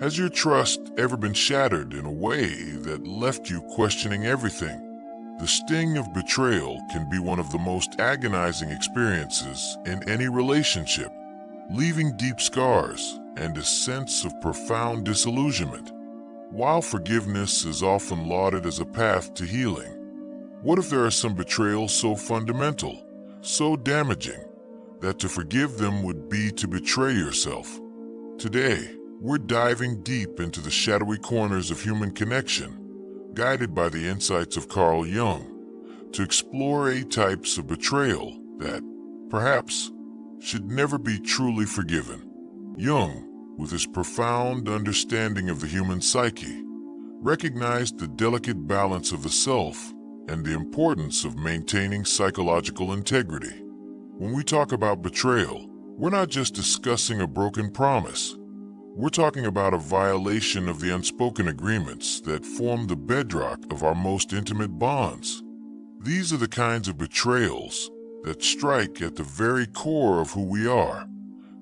Has your trust ever been shattered in a way that left you questioning everything? The sting of betrayal can be one of the most agonizing experiences in any relationship, leaving deep scars and a sense of profound disillusionment. While forgiveness is often lauded as a path to healing, what if there are some betrayals so fundamental, so damaging, that to forgive them would be to betray yourself? Today, we're diving deep into the shadowy corners of human connection, guided by the insights of Carl Jung, to explore 8 types of betrayal that, perhaps, should never be truly forgiven. Jung, with his profound understanding of the human psyche, recognized the delicate balance of the self and the importance of maintaining psychological integrity. When we talk about betrayal, we're not just discussing a broken promise. We're talking about a violation of the unspoken agreements that form the bedrock of our most intimate bonds. These are the kinds of betrayals that strike at the very core of who we are,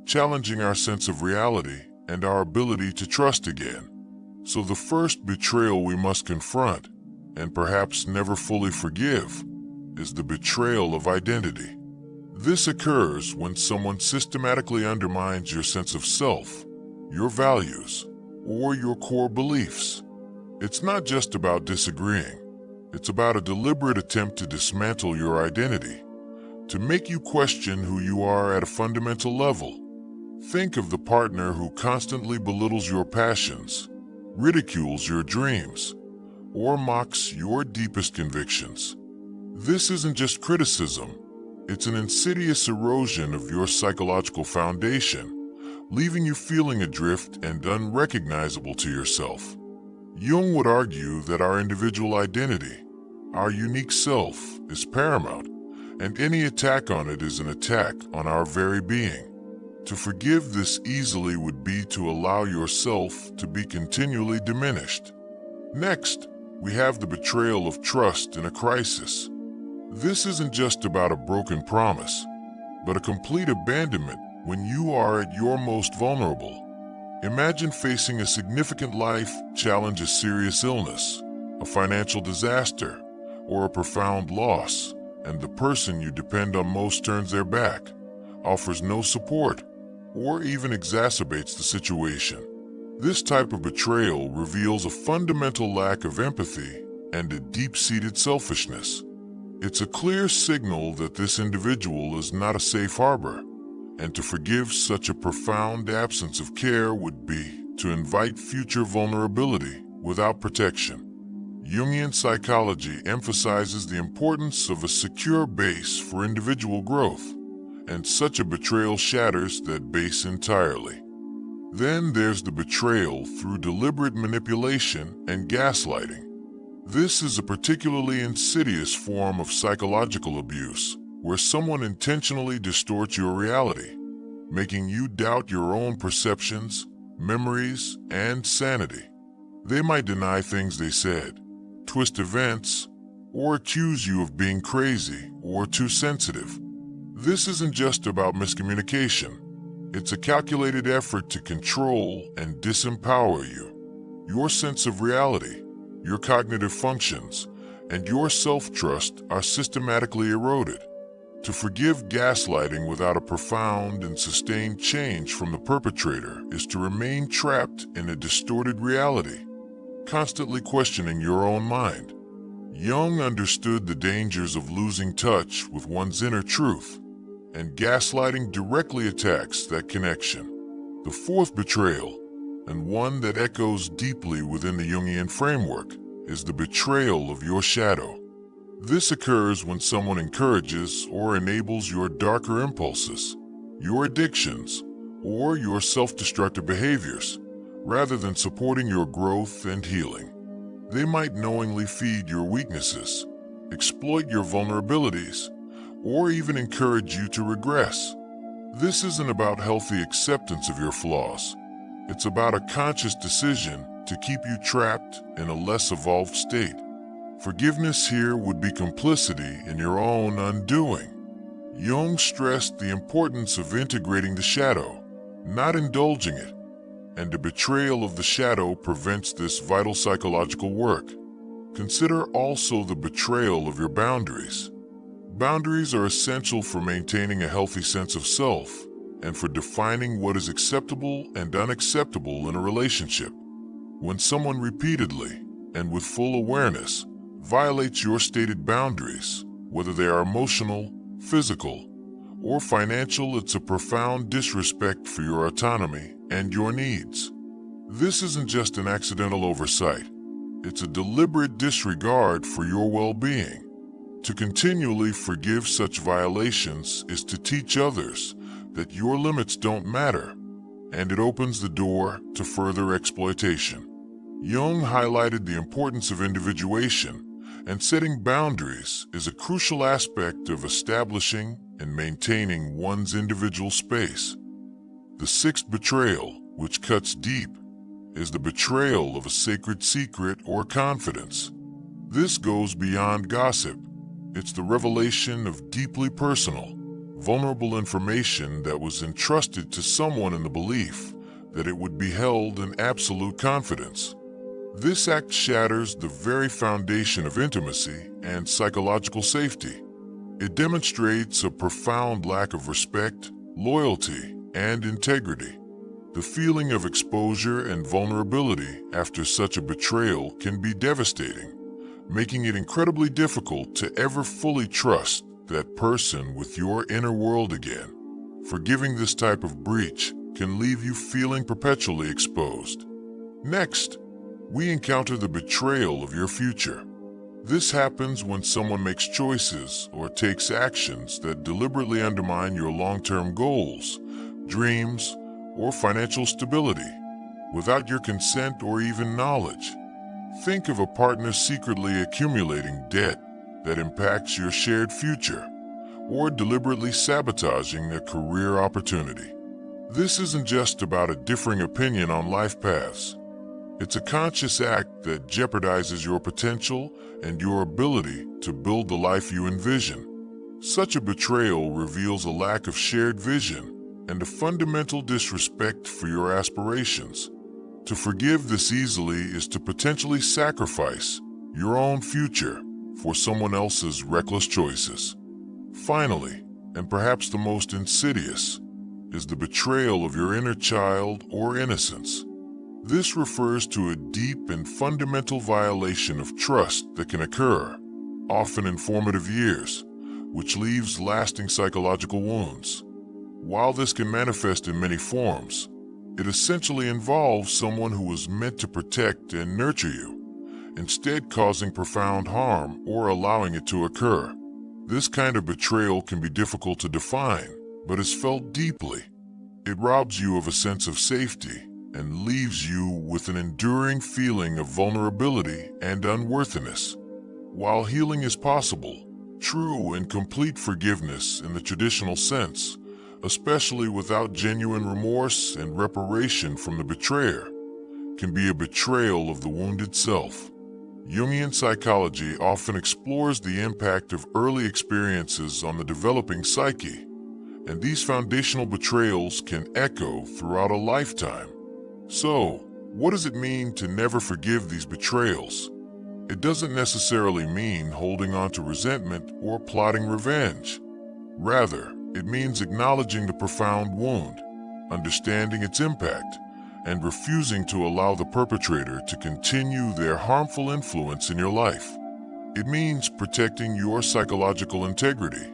challenging our sense of reality and our ability to trust again. So the first betrayal we must confront, and perhaps never fully forgive, is the betrayal of identity. This occurs when someone systematically undermines your sense of self, your values, or your core beliefs. It's not just about disagreeing. It's about a deliberate attempt to dismantle your identity, to make you question who you are at a fundamental level. Think of the partner who constantly belittles your passions, ridicules your dreams, or mocks your deepest convictions. This isn't just criticism. It's an insidious erosion of your psychological foundation, leaving you feeling adrift and unrecognizable to yourself. Jung would argue that our individual identity, our unique self, is paramount, and any attack on it is an attack on our very being. To forgive this easily would be to allow yourself to be continually diminished. Next, we have the betrayal of trust in a crisis. This isn't just about a broken promise, but a complete abandonment when you are at your most vulnerable. Imagine facing a significant life challenge, a serious illness, a financial disaster, or a profound loss, and the person you depend on most turns their back, offers no support, or even exacerbates the situation. This type of betrayal reveals a fundamental lack of empathy and a deep-seated selfishness. It's a clear signal that this individual is not a safe harbor, and to forgive such a profound absence of care would be to invite future vulnerability without protection. Jungian psychology emphasizes the importance of a secure base for individual growth, and such a betrayal shatters that base entirely. Then there's the betrayal through deliberate manipulation and gaslighting. This is a particularly insidious form of psychological abuse, where someone intentionally distorts your reality, making you doubt your own perceptions, memories, and sanity. They might deny things they said, twist events, or accuse you of being crazy or too sensitive. This isn't just about miscommunication. It's a calculated effort to control and disempower you. Your sense of reality, your cognitive functions, and your self-trust are systematically eroded. To forgive gaslighting without a profound and sustained change from the perpetrator is to remain trapped in a distorted reality, constantly questioning your own mind. Jung understood the dangers of losing touch with one's inner truth, and gaslighting directly attacks that connection. The fourth betrayal, and one that echoes deeply within the Jungian framework, is the betrayal of your shadow. This occurs when someone encourages or enables your darker impulses, your addictions, or your self-destructive behaviors, rather than supporting your growth and healing. They might knowingly feed your weaknesses, exploit your vulnerabilities, or even encourage you to regress. This isn't about healthy acceptance of your flaws. It's about a conscious decision to keep you trapped in a less evolved state. Forgiveness here would be complicity in your own undoing. Jung stressed the importance of integrating the shadow, not indulging it, and a betrayal of the shadow prevents this vital psychological work. Consider also the betrayal of your boundaries. Boundaries are essential for maintaining a healthy sense of self and for defining what is acceptable and unacceptable in a relationship. When someone repeatedly, and with full awareness, violates your stated boundaries, whether they are emotional, physical, or financial, it's a profound disrespect for your autonomy and your needs. This isn't just an accidental oversight. It's a deliberate disregard for your well-being. To continually forgive such violations is to teach others that your limits don't matter, and it opens the door to further exploitation. Jung highlighted the importance of individuation, and setting boundaries is a crucial aspect of establishing and maintaining one's individual space. The sixth betrayal, which cuts deep, is the betrayal of a sacred secret or confidence. This goes beyond gossip. It's the revelation of deeply personal, vulnerable information that was entrusted to someone in the belief that it would be held in absolute confidence. This act shatters the very foundation of intimacy and psychological safety. It demonstrates a profound lack of respect, loyalty, and integrity. The feeling of exposure and vulnerability after such a betrayal can be devastating, making it incredibly difficult to ever fully trust that person with your inner world again. Forgiving this type of breach can leave you feeling perpetually exposed. Next, we encounter the betrayal of your future. This happens when someone makes choices or takes actions that deliberately undermine your long-term goals, dreams, or financial stability, without your consent or even knowledge. Think of a partner secretly accumulating debt that impacts your shared future, or deliberately sabotaging a career opportunity. This isn't just about a differing opinion on life paths. It's a conscious act that jeopardizes your potential and your ability to build the life you envision. Such a betrayal reveals a lack of shared vision and a fundamental disrespect for your aspirations. To forgive this easily is to potentially sacrifice your own future for someone else's reckless choices. Finally, and perhaps the most insidious, is the betrayal of your inner child or innocence. This refers to a deep and fundamental violation of trust that can occur, often in formative years, which leaves lasting psychological wounds. While this can manifest in many forms, it essentially involves someone who was meant to protect and nurture you, instead causing profound harm or allowing it to occur. This kind of betrayal can be difficult to define, but is felt deeply. It robs you of a sense of safety and leaves you with an enduring feeling of vulnerability and unworthiness. While healing is possible, true and complete forgiveness in the traditional sense, especially without genuine remorse and reparation from the betrayer, can be a betrayal of the wounded self. Jungian psychology often explores the impact of early experiences on the developing psyche, and these foundational betrayals can echo throughout a lifetime. So, what does it mean to never forgive these betrayals? It doesn't necessarily mean holding on to resentment or plotting revenge. Rather, it means acknowledging the profound wound, understanding its impact, and refusing to allow the perpetrator to continue their harmful influence in your life. It means protecting your psychological integrity,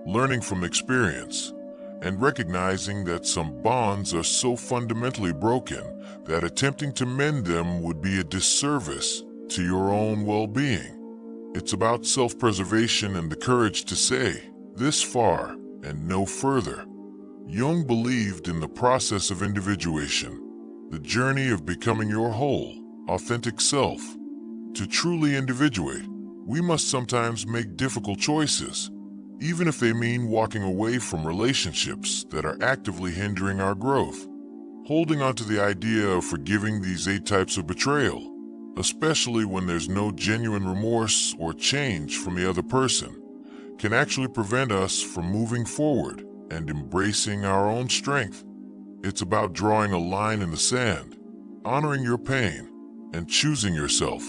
learning from experience, and recognizing that some bonds are so fundamentally broken that attempting to mend them would be a disservice to your own well-being. It's about self-preservation and the courage to say, "This far and no further." Jung believed in the process of individuation, the journey of becoming your whole, authentic self. To truly individuate, we must sometimes make difficult choices, even if they mean walking away from relationships that are actively hindering our growth. Holding on to the idea of forgiving these 8 types of betrayal, especially when there's no genuine remorse or change from the other person, can actually prevent us from moving forward and embracing our own strength. It's about drawing a line in the sand, honoring your pain, and choosing yourself